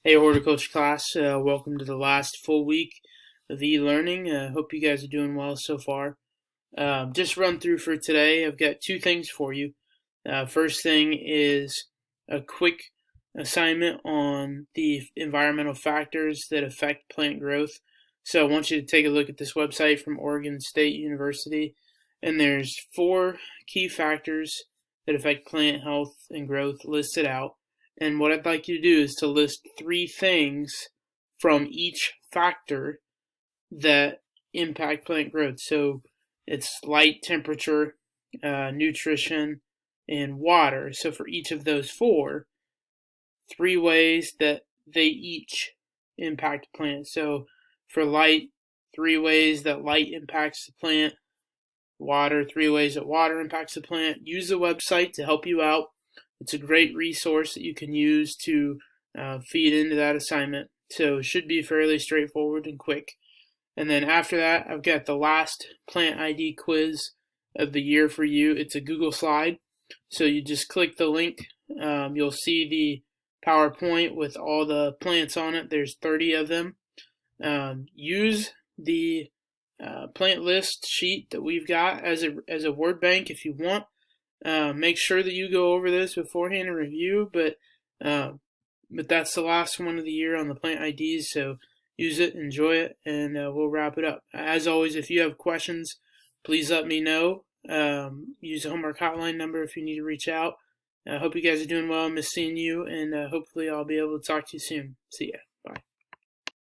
Hey, horticulture class. Welcome to the last full week of e-learning. Hope you guys are doing well so far. Just run through for today. I've got two things for you. First thing is a quick assignment on the environmental factors that affect plant growth. So I want you to take a look at this website from Oregon State University, and there's 4 key factors that affect plant health and growth listed out. And what I'd like you to do is to list 3 things from each factor that impact plant growth. So it's light, temperature, nutrition, and water. So for each of those 4, 3 ways that they each impact the plant. So for light, 3 ways that light impacts the plant. Water, 3 ways that water impacts the plant. Use the website to help you out. It's a great resource that you can use to feed into that assignment. So it should be fairly straightforward and quick. And then after that, I've got the last plant ID quiz of the year for you. It's a Google slide. So you just click the link. You'll see the PowerPoint with all the plants on it. There's 30 of them. Use the plant list sheet that we've got as a word bank if you want. Make sure that you go over this beforehand and review, but that's the last one of the year on the plant IDs, so use it, enjoy it, and we'll wrap it up. As always, if you have questions, please let me know. Use the homework hotline number if you need to reach out. I hope you guys are doing well. I miss seeing you, and hopefully I'll be able to talk to you soon. See ya. Bye.